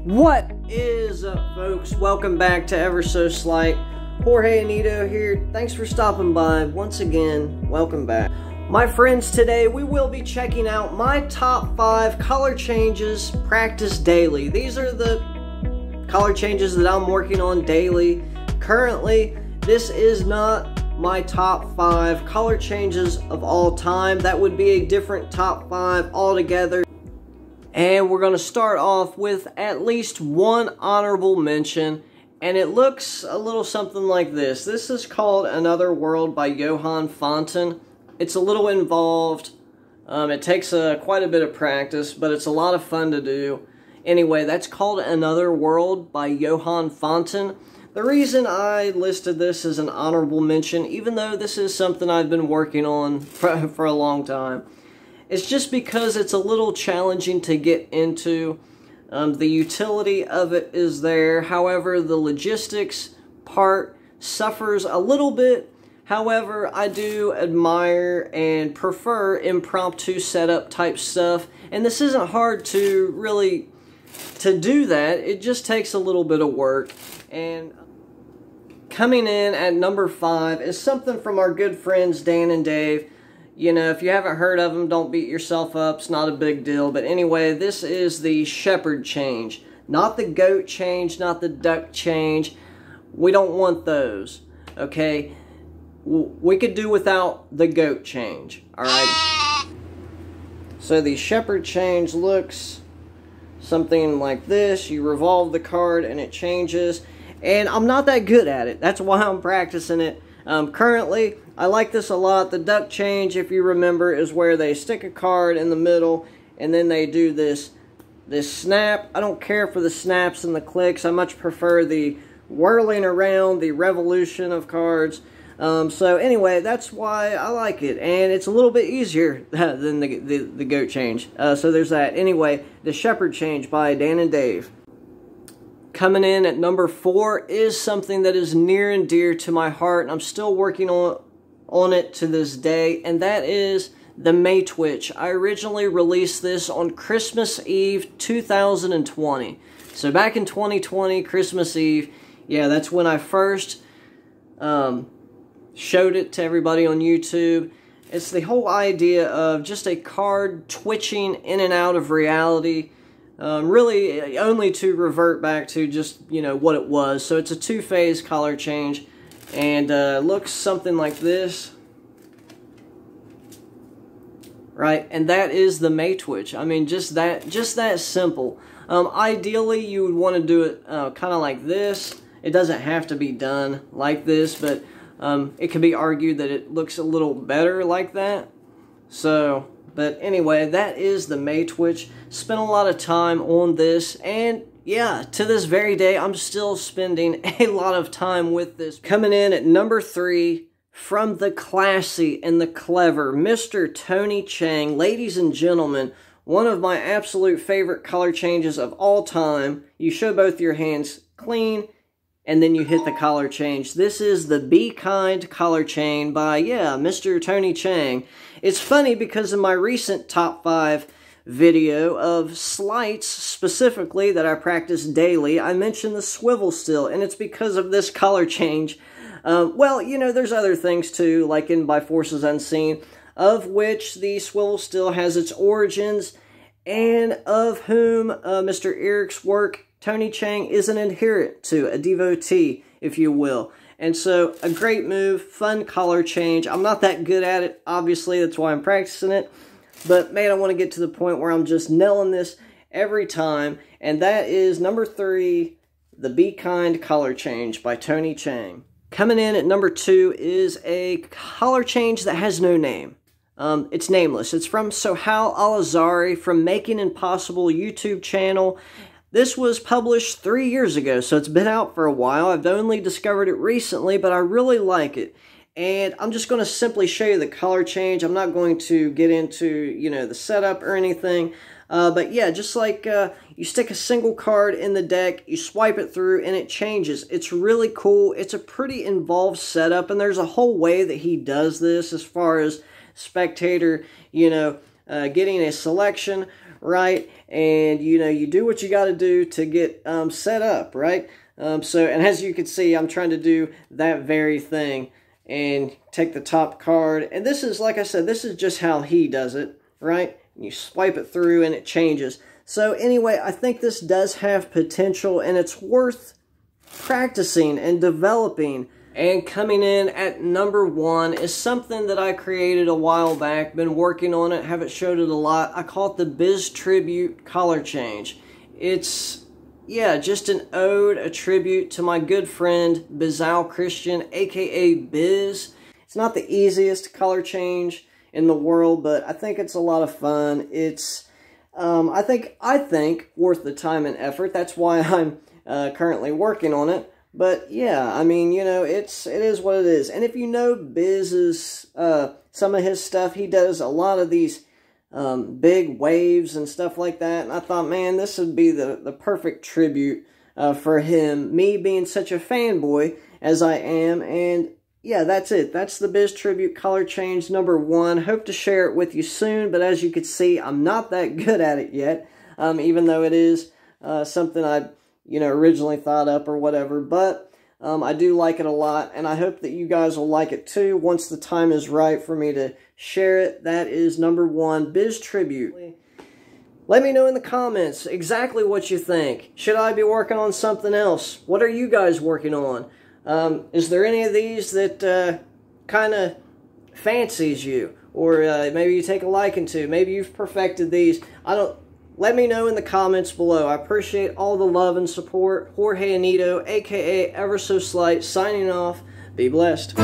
What is up, folks? Welcome back to Ever So Sleight. Jorge Anito here. Thanks for stopping by once again. Welcome back. My friends, today we will be checking out my top 5 color changes practiced daily. These are the color changes that I'm working on daily. Currently, this is not my top 5 color changes of all time. That would be a different top 5 altogether. And we're going to start off with at least one honorable mention, and it looks a little something like this. This is called Another World by Yoann Fontyn. It's a little involved. It takes quite a bit of practice, but it's a lot of fun to do. Anyway, that's called Another World by Yoann Fontyn. The reason I listed this as an honorable mention, even though this is something I've been working on for a long time, it's just because it's a little challenging to get into. The utility of it is there. However, the logistics part suffers a little bit. However, I do admire and prefer impromptu setup type stuff. And this isn't hard to really do that. It just takes a little bit of work. And coming in at number 5 is something from our good friends Dan and Dave. You know, if you haven't heard of them, don't beat yourself up. It's not a big deal. But anyway, this is the shepherd change. Not the goat change, not the duck change. We don't want those, okay? We could do without the goat change, alright? So the shepherd change looks something like this. You revolve the card and it changes. And I'm not that good at it. That's why I'm practicing it. Currently, I like this a lot. The duck change, if you remember, is where they stick a card in the middle and then they do this snap. I don't care for the snaps and the clicks. I much prefer the whirling around, the revolution of cards. So anyway, that's why I like it. And it's a little bit easier than the goat change. So there's that. Anyway, the shepherd change by Dan and Dave. Coming in at number 4 is something that is near and dear to my heart, and I'm still working on it to this day, and that is the May Twitch. I originally released this on Christmas Eve 2020. So back in 2020, Christmas Eve, yeah, that's when I first showed it to everybody on YouTube. It's the whole idea of just a card twitching in and out of reality. Really only to revert back to just, you know, what it was. So it's a 2-phase color change, and looks something like this. Right, and that is the May Twitch. I mean, just that simple. Ideally, you would want to do it kind of like this. It doesn't have to be done like this, but it could be argued that it looks a little better like that. So, but anyway, that is the May Twitch. Spent a lot of time on this, and yeah, to this very day, I'm still spending a lot of time with this. Coming in at number 3, from the classy and the clever, Mr. Tony Chang. Ladies and gentlemen, one of my absolute favorite color changes of all time. You show both your hands clean, and then you hit the color change. This is the Be Kind color chain by, yeah, Mr. Tony Chang. It's funny because in my recent top 5 video of sleights, specifically, that I practice daily, I mentioned the swivel still, and it's because of this color change. Well, you know, there's other things too, like in By Forces Unseen, of which the swivel still has its origins, and of whom Mr. Eric's work, Tony Chang, is an adherent to, a devotee, if you will. And so, a great move, fun color change. I'm not that good at it, obviously, that's why I'm practicing it. But, man, I want to get to the point where I'm just nailing this every time. And that is number 3, the Be Kind color change by Tony Chang. Coming in at number 2 is a color change that has no name. It's Nameless. It's from Sohail Hazari from Making Impossible YouTube channel. This was published 3 years ago, so it's been out for a while. I've only discovered it recently, but I really like it. And I'm just going to simply show you the color change. I'm not going to get into, you know, the setup or anything. But yeah, just like you stick a single card in the deck, you swipe it through, and it changes. It's really cool. It's a pretty involved setup, and there's a whole way that he does this as far as spectator, you know, getting a selection right? And, you know, you do what you got to do to get set up, right? And as you can see, I'm trying to do that very thing and take the top card. And this is, like I said, this is just how he does it, right? You swipe it through and it changes. So anyway, I think this does have potential, and it's worth practicing and developing. And coming in at number 1 is something that I created a while back, been working on it, haven't showed it a lot. I call it the Biz Tribute Color Change. It's, yeah, just an ode, a tribute to my good friend Bizal Christian, aka Biz. It's not the easiest color change in the world, but I think it's a lot of fun. It's, I think worth the time and effort. That's why I'm currently working on it. But yeah, I mean, you know, it is what it is. And if you know Biz's, some of his stuff, he does a lot of these big waves and stuff like that. And I thought, man, this would be the perfect tribute for him. Me being such a fanboy as I am. And yeah, that's it. That's the Biz Tribute Color Change number 1. Hope to share it with you soon. But as you can see, I'm not that good at it yet. Even though it is something I, you know, originally thought up or whatever. But I do like it a lot. And I hope that you guys will like it too once the time is right for me to share it. That is number 1, Biz Tribute. Let me know in the comments exactly what you think. Should I be working on something else? What are you guys working on? Is there any of these that kind of fancies you? Or maybe you take a liking to? Maybe you've perfected these. Let me know in the comments below. I appreciate all the love and support. Jorge Anito, aka Ever So Sleight, signing off. Be blessed.